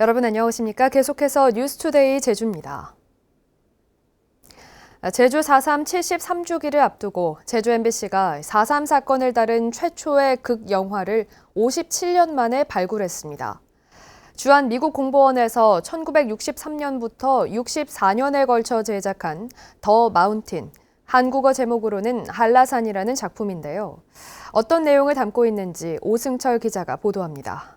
여러분 안녕하십니까? 계속해서 뉴스투데이 제주입니다. 제주 4.3 73주기를 앞두고 제주 MBC가 4.3 사건을 다룬 최초의 극영화를 57년 만에 발굴했습니다. 주한 미국 공보원에서 1963년부터 64년에 걸쳐 제작한 더 마운틴, 한국어 제목으로는 한라산이라는 작품인데요. 어떤 내용을 담고 있는지 오승철 기자가 보도합니다.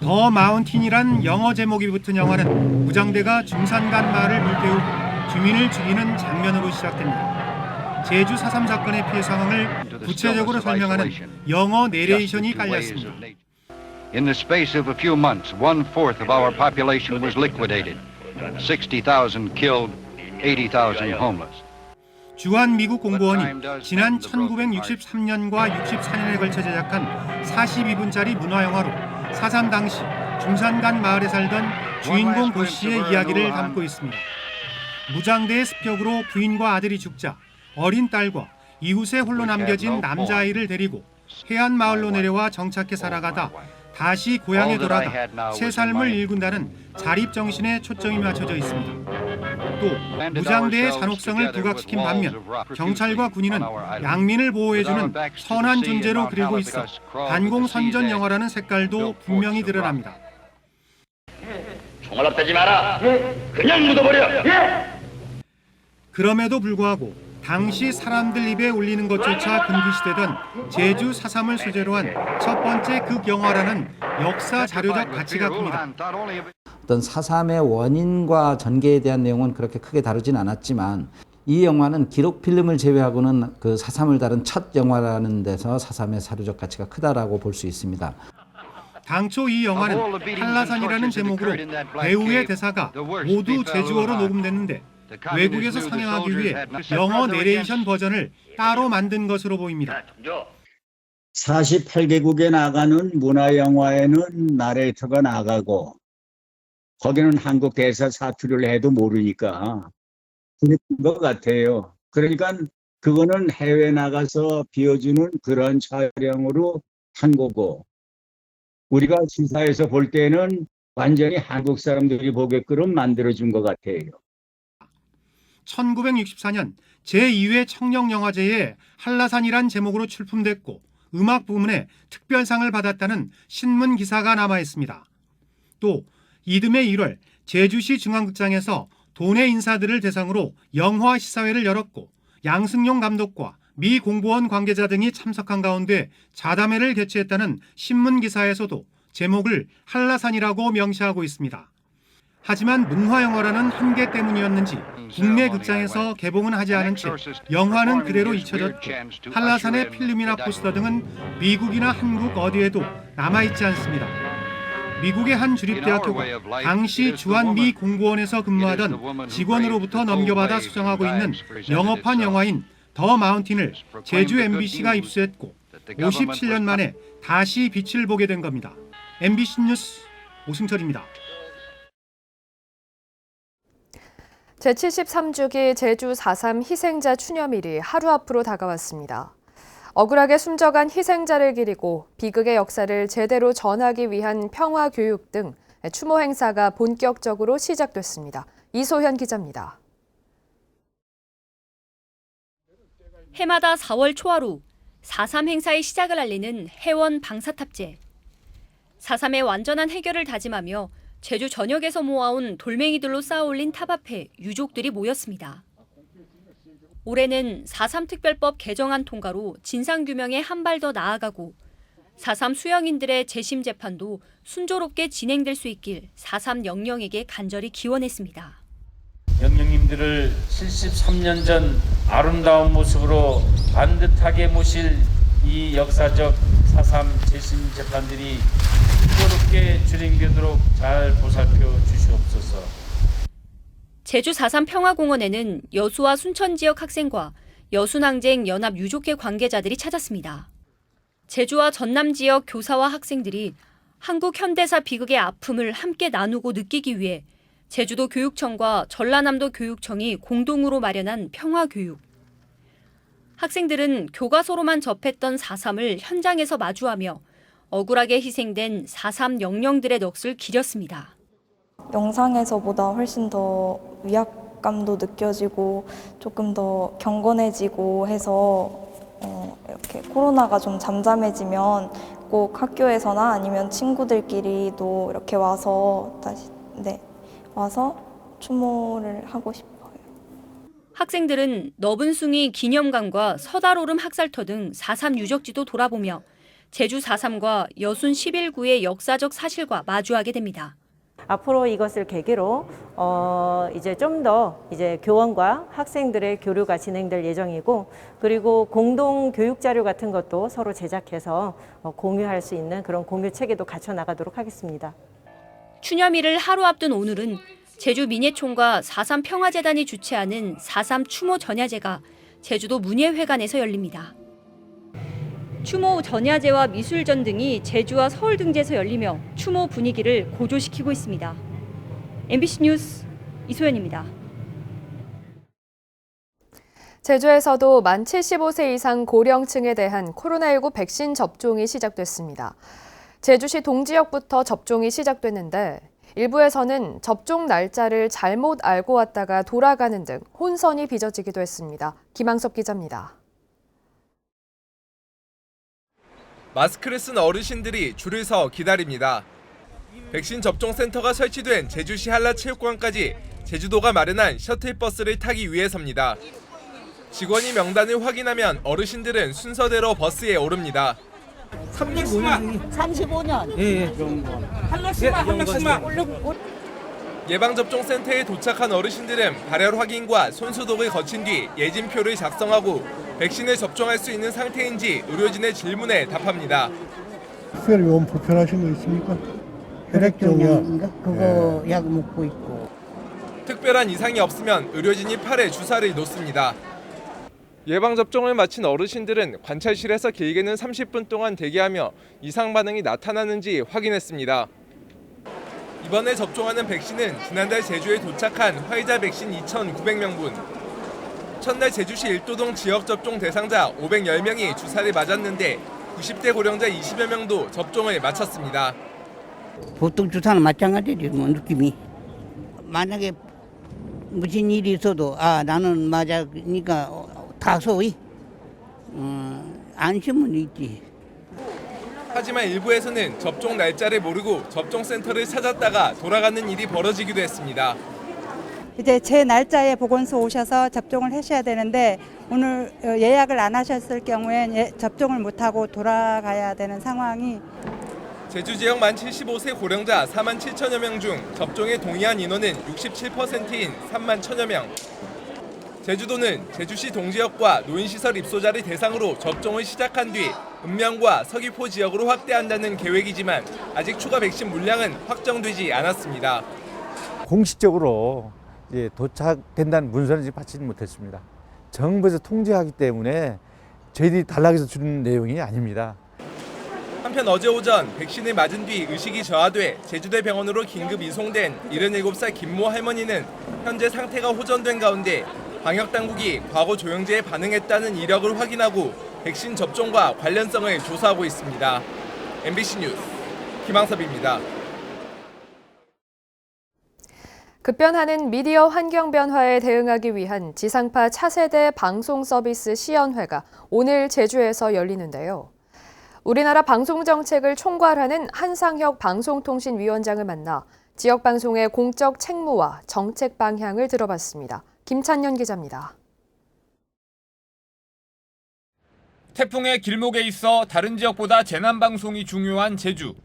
더 마운틴이란 영어 제목이 붙은 영화는 무장대가 중산간 마을을 불태우고 주민을 죽이는 장면으로 시작됩니다. 제주 4.3 사건의 피해 상황을 구체적으로 설명하는 영어 내레이션이 깔렸습니다. In the space of a few months, 1/4 of our population was liquidated. 60,000 killed, 80,000 homeless. 주한 미국 공보원이 지난 1963년과 64년에 걸쳐 제작한 42분짜리 문화영화로 4.3 당시 중산간 마을에 살던 주인공 고 씨의 이야기를 담고 있습니다. 무장대의 습격으로 부인과 아들이 죽자 어린 딸과 이웃에 홀로 남겨진 남자아이를 데리고 해안 마을로 내려와 정착해 살아가다 다시 고향에 돌아가 새 삶을 일군다는 자립정신에 초점이 맞춰져 있습니다. 또 무장대의 잔혹성을 부각시킨 반면 경찰과 군인은 양민을 보호해주는 선한 존재로 그리고 있어 반공선전 영화라는 색깔도 분명히 드러납니다. 총알 앞대지 마라. 그냥 묻어버려. 그럼에도 불구하고 당시 사람들 입에 올리는 것조차 금기시되던 제주 4.3을 소재로 한 첫 번째 극영화라는 역사 자료적 가치가 큽니다. 어떤 4.3의 원인과 전개에 대한 내용은 그렇게 크게 다루진 않았지만 이 영화는 기록 필름을 제외하고는 그 4.3을 다룬 첫 영화라는 데서 4.3의 사료적 가치가 크다라고 볼 수 있습니다. 당초 이 영화는 한라산이라는 제목으로 배우의 대사가 모두 제주어로 녹음됐는데 외국에서 상영하기 위해 영어 내레이션 버전을 따로 만든 것으로 보입니다. 48개국에 나가는 문화영화에는 나레이터가 나가고 거기는 한국 대사 사투리를 해도 모르니까 그런 것 같아요. 그러니까 그거는 해외 나가서 비워주는 그런 촬영으로 한 거고 우리가 시사에서 볼 때는 완전히 한국 사람들이 보게끔 만들어준 것 같아요. 1964년 제2회 청룡영화제에 한라산이란 제목으로 출품됐고 음악 부문에 특별상을 받았다는 신문 기사가 남아 있습니다. 또 이듬해 1월 제주시 중앙극장에서 도내 인사들을 대상으로 영화 시사회를 열었고 양승용 감독과 미 공보원 관계자 등이 참석한 가운데 자담회를 개최했다는 신문 기사에서도 제목을 한라산이라고 명시하고 있습니다. 하지만 문화영화라는 한계 때문이었는지 국내 극장에서 개봉은 하지 않은 채 영화는 그대로 잊혀졌고 한라산의 필름이나 포스터 등은 미국이나 한국 어디에도 남아있지 않습니다. 미국의 한 주립대학교가 당시 주한 미 공보원에서 근무하던 직원으로부터 넘겨받아 수정하고 있는 영어판 영화인 더 마운틴을 제주 MBC가 입수했고 57년 만에 다시 빛을 보게 된 겁니다. MBC 뉴스 오승철입니다. 제73주기 제주 4.3 희생자 추념일이 하루 앞으로 다가왔습니다. 억울하게 숨져간 희생자를 기리고 비극의 역사를 제대로 전하기 위한 평화교육 등 추모 행사가 본격적으로 시작됐습니다. 이소현 기자입니다. 해마다 4월 초하루 4.3 행사의 시작을 알리는 해원 방사탑제. 4.3의 완전한 해결을 다짐하며 제주 전역에서 모아온 돌멩이들로 쌓아올린 탑 앞에 유족들이 모였습니다. 올해는 4.3 특별법 개정안 통과로 진상규명에 한 발 더 나아가고 4.3 수영인들의 재심 재판도 순조롭게 진행될 수 있길 4.3 영령에게 간절히 기원했습니다. 영령님들을 73년 전 아름다운 모습으로 반듯하게 모실 이 역사적 4.3 재심 재판들이 순조롭게 진행되도록 잘 보살펴 주시옵소서. 제주 4.3 평화공원에는 여수와 순천 지역 학생과 여순항쟁 연합 유족회 관계자들이 찾았습니다. 제주와 전남 지역 교사와 학생들이 한국 현대사 비극의 아픔을 함께 나누고 느끼기 위해 제주도 교육청과 전라남도 교육청이 공동으로 마련한 평화교육. 학생들은 교과서로만 접했던 4.3을 현장에서 마주하며 억울하게 희생된 4.3 영령들의 넋을 기렸습니다. 영상에서보다 훨씬 더 위압감도 느껴지고 조금 더 경건해지고 해서 이렇게 코로나가 좀 잠잠해지면 꼭 학교에서나 아니면 친구들끼리도 이렇게 와서 와서 추모를 하고 싶어요. 학생들은 너분숭이 기념관과 서달오름 학살터 등 4.3 유적지도 돌아보며 제주 4.3과 여순 11구의 역사적 사실과 마주하게 됩니다. 앞으로 이것을 계기로 이제 좀 더 이제 교원과 학생들의 교류가 진행될 예정이고, 그리고 공동 교육 자료 같은 것도 서로 제작해서 공유할 수 있는 그런 공유 체계도 갖춰 나가도록 하겠습니다. 추념일을 하루 앞둔 오늘은 제주 민예총과 4.3 평화재단이 주최하는 4.3 추모 전야제가 제주도 문예회관에서 열립니다. 추모 전야제와 미술전 등이 제주와 서울 등지에서 열리며 추모 분위기를 고조시키고 있습니다. MBC 뉴스 이소연입니다. 제주에서도 만 75세 이상 고령층에 대한 코로나19 백신 접종이 시작됐습니다. 제주시 동지역부터 접종이 시작됐는데 일부에서는 접종 날짜를 잘못 알고 왔다가 돌아가는 등 혼선이 빚어지기도 했습니다. 김항섭 기자입니다. 마스크를 쓴 어르신들이 줄을 서 기다립니다. 백신 접종 센터가 설치된 제주시 한라체육관까지 제주도가 마련한 셔틀버스를 타기 위해서입니다. 직원이 명단을 확인하면 어르신들은 순서대로 버스에 오릅니다. 35년. 예. 한 명씩만 예방접종센터에 도착한 어르신들은 발열 확인과 손소독을 거친 뒤 예진표를 작성하고 백신을 접종할 수 있는 상태인지 의료진의 질문에 답합니다. 특별히 몸 불편하신 거 있습니까? 혈액종인가? 그거 약 먹고 있고. 특별한 이상이 없으면 의료진이 팔에 주사를 놓습니다. 예방접종을 마친 어르신들은 관찰실에서 길게는 30분 동안 대기하며 이상 반응이 나타나는지 확인했습니다. 이번에 접종하는 백신은 지난달 제주에 도착한 화이자 백신 2,900명분. 첫날 제주시 일도동 지역접종 대상자 510명이 주사를 맞았는데 90대 고령자 20여 명도 접종을 마쳤습니다. 보통 주사는 마찬가지지 뭐 느낌이. 만약에 무슨 일이 있어도 나는 맞으니까 다소히 안심은 있지. 하지만 일부에서는 접종 날짜를 모르고 접종센터를 찾았다가 돌아가는 일이 벌어지기도 했습니다. 이제 제 날짜에 보건소 오셔서 접종을 하셔야 되는데 오늘 예약을 안 하셨을 경우엔 접종을 못하고 돌아가야 되는 상황이. 제주 지역 만 75세 고령자 4만 7천여 명 중 접종에 동의한 인원은 67%인 3만 1천여 명. 제주도는 제주시 동지역과 노인시설 입소자를 대상으로 접종을 시작한 뒤 읍면과 서귀포 지역으로 확대한다는 계획이지만 아직 추가 백신 물량은 확정되지 않았습니다. 공식적으로 이제 도착된다는 문서는 지금 받지 못했습니다. 정부에서 통제하기 때문에 저희들이 달라고 주는 내용이 아닙니다. 한편 어제 오전 백신을 맞은 뒤 의식이 저하돼 제주대 병원으로 긴급 이송된 77살 김모 할머니는 현재 상태가 호전된 가운데 방역당국이 과거 조영제에 반응했다는 이력을 확인하고 백신 접종과 관련성을 조사하고 있습니다. MBC 뉴스 김항섭입니다. 급변하는 미디어 환경 변화에 대응하기 위한 지상파 차세대 방송 서비스 시연회가 오늘 제주에서 열리는데요. 우리나라 방송 정책을 총괄하는 한상혁 방송통신위원장을 만나 지역 방송의 공적 책무와 정책 방향을 들어봤습니다. 김찬년 기자입니다. 태풍의 길목에 있어 다른 지역보다 재난 방송이 중요한 제주.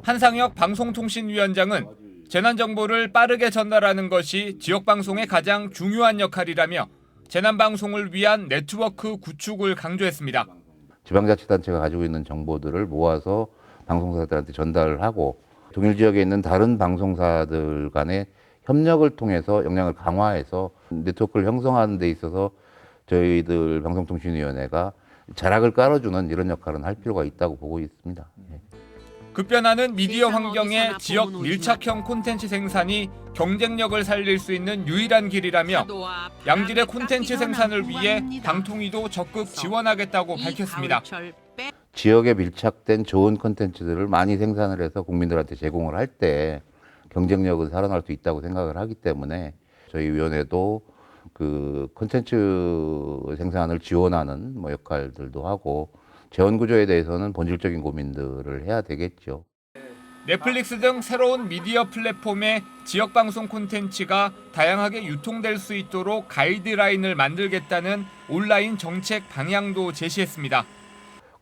한상혁 방송통신위원장은 재난 정보를 빠르게 전달하는 것이 지역 방송의 가장 중요한 역할이라며 재난 방송을 위한 네트워크 구축을 강조했습니다. 지방자치단체가 가지고 있는 정보들을 모아서 방송사들한테 전달을 하고 동일 지역에 있는 다른 방송사들 간의 협력을 통해서 역량을 강화해서 네트워크를 형성하는 데 있어서 저희들 방송통신위원회가 자락을 깔아주는 이런 역할은 할 필요가 있다고 보고 있습니다. 급변하는 미디어 환경에 지역 밀착형 콘텐츠 생산이 경쟁력을 살릴 수 있는 유일한 길이라며 양질의 콘텐츠 생산을 위해 방통위도 적극 지원하겠다고 밝혔습니다. 지역에 밀착된 좋은 콘텐츠들을 많이 생산을 해서 국민들한테 제공을 할 때 경쟁력은 살아날 수 있다고 생각을 하기 때문에 저희 위원회도 그 콘텐츠 생산을 지원하는 뭐 역할들도 하고 재원 구조에 대해서는 본질적인 고민들을 해야 되겠죠. 넷플릭스 등 새로운 미디어 플랫폼의 지역 방송 콘텐츠가 다양하게 유통될 수 있도록 가이드라인을 만들겠다는 온라인 정책 방향도 제시했습니다.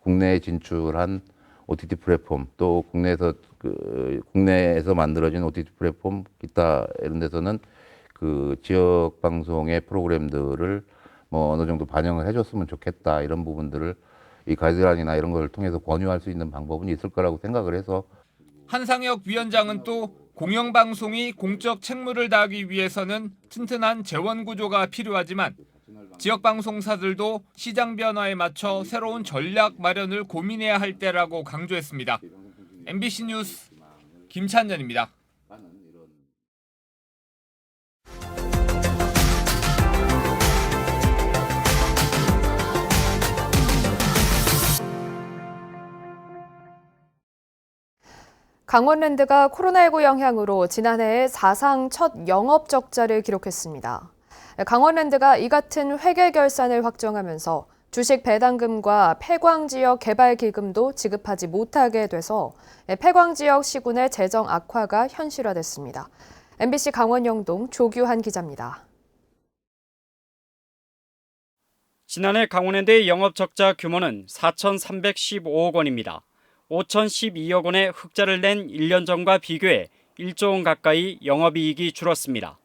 국내에 진출한 OTT 플랫폼 또 국내에서 만들어진 OTT 플랫폼 기타 이런 데서는 그 지역 방송의 프로그램들을 뭐 어느 정도 반영을 해줬으면 좋겠다 이런 부분들을 이 가이드라인이나 이런 걸 통해서 권유할 수 있는 방법은 있을 거라고 생각을 해서 한상혁 위원장은 또 공영방송이 공적 책무를 다하기 위해서는 튼튼한 재원 구조가 필요하지만 지역방송사들도 시장 변화에 맞춰 새로운 전략 마련을 고민해야 할 때라고 강조했습니다. MBC 뉴스 김찬년입니다. 강원랜드가 코로나19 영향으로 지난해에 사상 첫 영업 적자를 기록했습니다. 강원랜드가 이 같은 회계 결산을 확정하면서 주식 배당금과 폐광지역 개발기금도 지급하지 못하게 돼서 폐광지역 시군의 재정 악화가 현실화됐습니다. MBC 강원 영동 조규환 기자입니다. 지난해 강원랜드의 영업 적자 규모는 4,315억 원입니다. 5,012억 원의 흑자를 낸 1년 전과 비교해 1조 원 가까이 영업이익이 줄었습니다.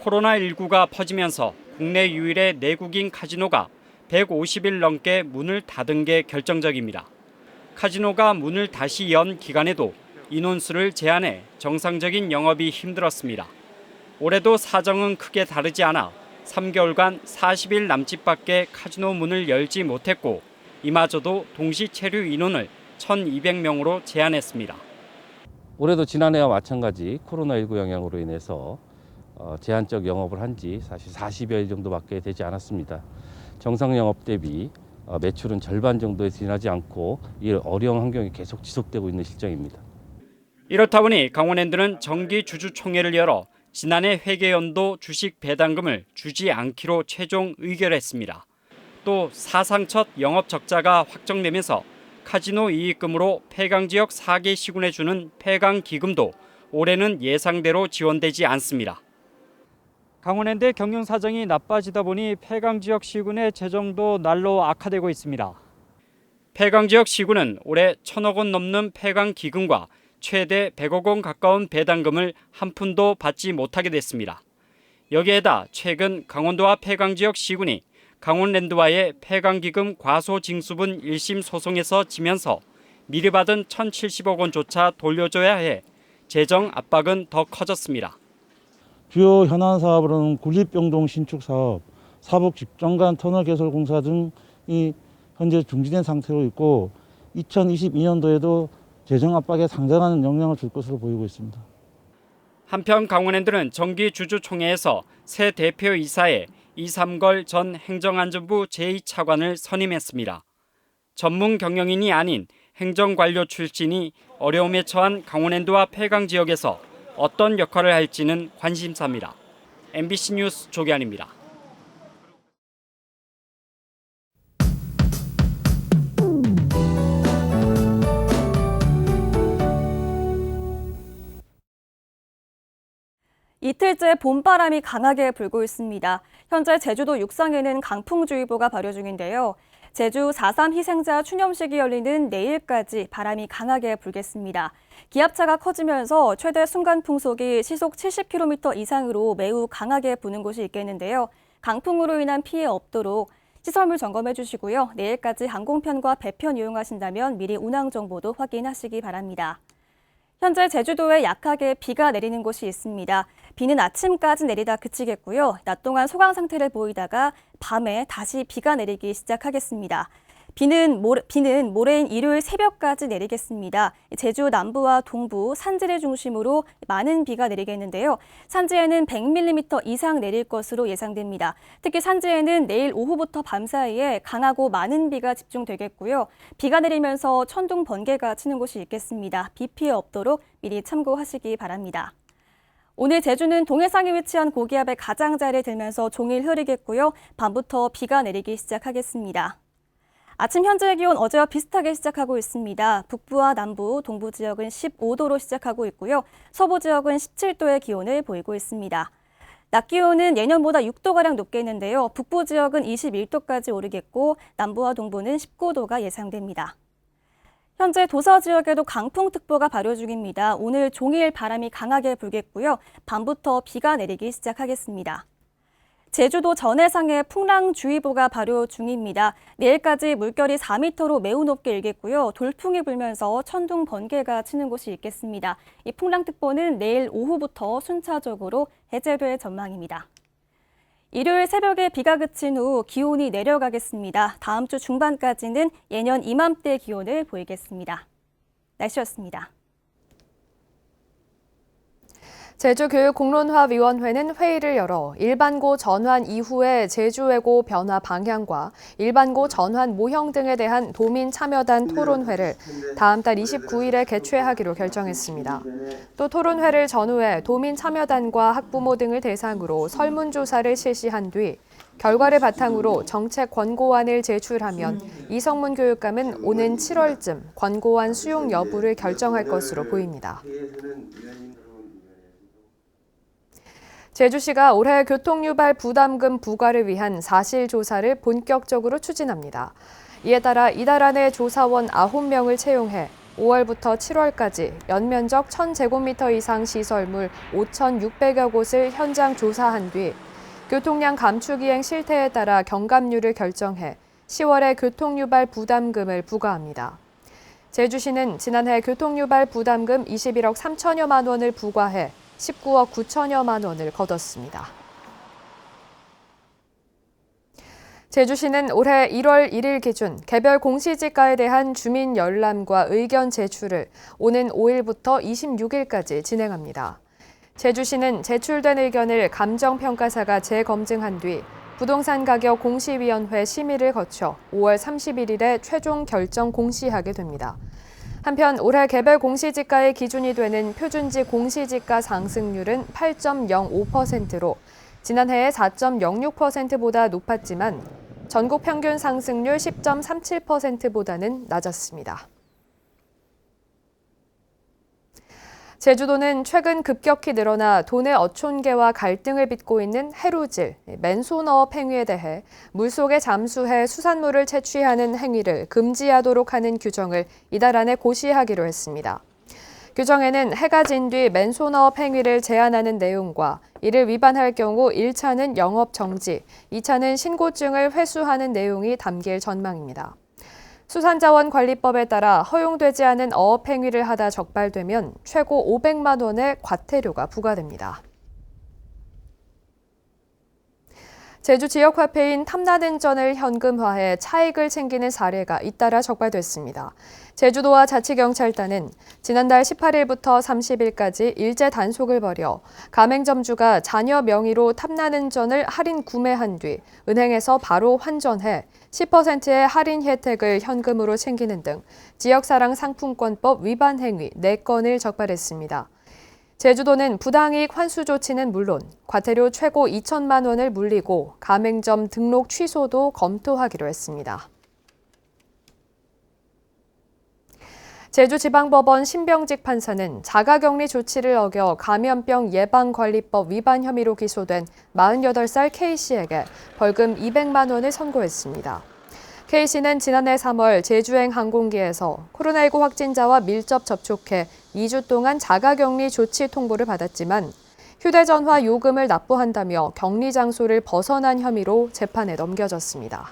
코로나19가 퍼지면서 국내 유일의 내국인 카지노가 150일 넘게 문을 닫은 게 결정적입니다. 카지노가 문을 다시 연 기간에도 인원수를 제한해 정상적인 영업이 힘들었습니다. 올해도 사정은 크게 다르지 않아 3개월간 40일 남짓밖에 카지노 문을 열지 못했고 이마저도 동시 체류 인원을 1,200명으로 제한했습니다. 올해도 지난해와 마찬가지 코로나19 영향으로 인해서 제한적 영업을 한 지 사실 40여일 정도밖에 되지 않았습니다. 정상 영업 대비 매출은 절반 정도에 지나지 않고 이 어려운 환경이 계속 지속되고 있는 실정입니다. 이렇다 보니 강원랜드는 정기 주주총회를 열어 지난해 회계연도 주식 배당금을 주지 않기로 최종 의결했습니다. 또 사상 첫 영업 적자가 확정되면서 카지노 이익금으로 폐광지역 4개 시군에 주는 폐광기금도 올해는 예상대로 지원되지 않습니다. 강원랜드의 경영 사정이 나빠지다 보니 폐광지역 시군의 재정도 날로 악화되고 있습니다. 폐광지역 시군은 올해 1,000억 원 넘는 폐광기금과 최대 100억 원 가까운 배당금을 한 푼도 받지 못하게 됐습니다. 여기에다 최근 강원도와 폐광지역 시군이 강원랜드와의 폐광기금 과소징수분 1심 소송에서 지면서 미리 받은 1,070억 원조차 돌려줘야 해 재정 압박은 더 커졌습니다. 주요 현안 사업으로는 군립병동 신축 사업, 사북 직전간 터널 개설 공사 등이 현재 중지된 상태로 있고 2022년도에도 재정 압박에 상당한 영향을 줄 것으로 보이고 있습니다. 한편 강원랜드는 정기 주주총회에서 새 대표이사에 이삼걸 전 행정안전부 제2차관을 선임했습니다. 전문 경영인이 아닌 행정관료 출신이 어려움에 처한 강원랜드와 폐광 지역에서 어떤 역할을 할지는 관심사입니다. MBC 뉴스 조기환입니다. 이틀째 봄바람이 강하게 불고 있습니다. 현재 제주도 육상에는 강풍주의보가 발효 중인데요. 제주 4.3 희생자 추념식이 열리는 내일까지 바람이 강하게 불겠습니다. 기압차가 커지면서 최대 순간 풍속이 시속 70km 이상으로 매우 강하게 부는 곳이 있겠는데요. 강풍으로 인한 피해 없도록 시설물 점검해 주시고요. 내일까지 항공편과 배편 이용하신다면 미리 운항 정보도 확인하시기 바랍니다. 현재 제주도에 약하게 비가 내리는 곳이 있습니다. 비는 아침까지 내리다 그치겠고요. 낮 동안 소강 상태를 보이다가 밤에 다시 비가 내리기 시작하겠습니다. 비는 모레인 일요일 새벽까지 내리겠습니다. 제주 남부와 동부, 산지를 중심으로 많은 비가 내리겠는데요. 산지에는 100mm 이상 내릴 것으로 예상됩니다. 특히 산지에는 내일 오후부터 밤 사이에 강하고 많은 비가 집중되겠고요. 비가 내리면서 천둥, 번개가 치는 곳이 있겠습니다. 비 피해 없도록 미리 참고하시기 바랍니다. 오늘 제주는 동해상에 위치한 고기압의 가장자리에 들면서 종일 흐리겠고요. 밤부터 비가 내리기 시작하겠습니다. 아침 현재의 기온 어제와 비슷하게 시작하고 있습니다. 북부와 남부, 동부 지역은 15도로 시작하고 있고요. 서부 지역은 17도의 기온을 보이고 있습니다. 낮 기온은 예년보다 6도가량 높겠는데요. 북부 지역은 21도까지 오르겠고 남부와 동부는 19도가 예상됩니다. 현재 도서 지역에도 강풍특보가 발효 중입니다. 오늘 종일 바람이 강하게 불겠고요. 밤부터 비가 내리기 시작하겠습니다. 제주도 전해상에 풍랑주의보가 발효 중입니다. 내일까지 물결이 4m로 매우 높게 일겠고요. 돌풍이 불면서 천둥, 번개가 치는 곳이 있겠습니다. 이 풍랑특보는 내일 오후부터 순차적으로 해제될 전망입니다. 일요일 새벽에 비가 그친 후 기온이 내려가겠습니다. 다음 주 중반까지는 예년 이맘때 기온을 보이겠습니다. 날씨였습니다. 제주교육공론화위원회는 회의를 열어 일반고 전환 이후의 제주외고 변화 방향과 일반고 전환 모형 등에 대한 도민 참여단 토론회를 다음 달 29일에 개최하기로 결정했습니다. 또 토론회를 전후해 도민 참여단과 학부모 등을 대상으로 설문조사를 실시한 뒤 결과를 바탕으로 정책 권고안을 제출하면 이성문 교육감은 오는 7월쯤 권고안 수용 여부를 결정할 것으로 보입니다. 제주시가 올해 교통유발 부담금 부과를 위한 사실조사를 본격적으로 추진합니다. 이에 따라 이달 안에 조사원 9명을 채용해 5월부터 7월까지 연면적 1,000제곱미터 이상 시설물 5,600여 곳을 현장 조사한 뒤 교통량 감축이행 실태에 따라 경감률을 결정해 10월에 교통유발 부담금을 부과합니다. 제주시는 지난해 교통유발 부담금 21억 3천여만 원을 부과해 19억 9천여만 원을 거뒀습니다. 제주시는 올해 1월 1일 기준 개별 공시지가에 대한 주민 열람과 의견 제출을 오는 5일부터 26일까지 진행합니다. 제주시는 제출된 의견을 감정평가사가 재검증한 뒤 부동산 가격 공시위원회 심의를 거쳐 5월 31일에 최종 결정 공시하게 됩니다. 한편 올해 개별 공시지가의 기준이 되는 표준지 공시지가 상승률은 8.05%로 지난해의 4.06%보다 높았지만 전국 평균 상승률 10.37%보다는 낮았습니다. 제주도는 최근 급격히 늘어나 도내 어촌계와 갈등을 빚고 있는 해루질, 맨손어업 행위에 대해 물속에 잠수해 수산물을 채취하는 행위를 금지하도록 하는 규정을 이달 안에 고시하기로 했습니다. 규정에는 해가 진 뒤 맨손어업 행위를 제한하는 내용과 이를 위반할 경우 1차는 영업 정지, 2차는 신고증을 회수하는 내용이 담길 전망입니다. 수산자원관리법에 따라 허용되지 않은 어업 행위를 하다 적발되면 최고 500만 원의 과태료가 부과됩니다. 제주 지역화폐인 탐나는전을 현금화해 차익을 챙기는 사례가 잇따라 적발됐습니다. 제주도와 자치경찰단은 지난달 18일부터 30일까지 일제 단속을 벌여 가맹점주가 자녀 명의로 탐나는전을 할인 구매한 뒤 은행에서 바로 환전해 10%의 할인 혜택을 현금으로 챙기는 등 지역사랑 상품권법 위반 행위 4건을 적발했습니다. 제주도는 부당이익 환수 조치는 물론 과태료 최고 2천만 원을 물리고 가맹점 등록 취소도 검토하기로 했습니다. 제주지방법원 신병직 판사는 자가격리 조치를 어겨 감염병 예방관리법 위반 혐의로 기소된 48살 K씨에게 벌금 200만 원을 선고했습니다. K씨는 지난해 3월 제주행 항공기에서 코로나19 확진자와 밀접 접촉해 2주 동안 자가격리 조치 통보를 받았지만 휴대전화 요금을 납부한다며 격리 장소를 벗어난 혐의로 재판에 넘겨졌습니다.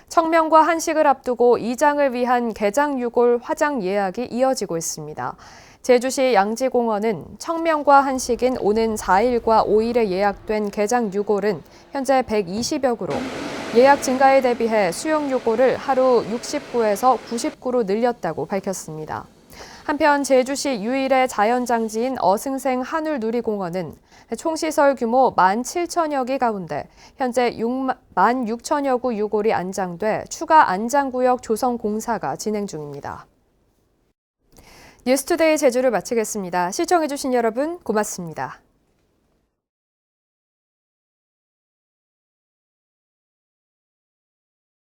청명과 한식을 앞두고 이장을 위한 개장 유골 화장 예약이 이어지고 있습니다. 제주시 양지공원은 청명과 한식인 오는 4일과 5일에 예약된 개장 유골은 현재 120여 구로 예약 증가에 대비해 수용 요구를 하루 69에서 99로 늘렸다고 밝혔습니다. 한편 제주시 유일의 자연장지인 어승생 한울누리공원은 총시설 규모 17,000여 개 가운데 현재 16,000여 구 유골이 안장돼 추가 안장구역 조성 공사가 진행 중입니다. 뉴스투데이 제주를 마치겠습니다. 시청해주신 여러분 고맙습니다.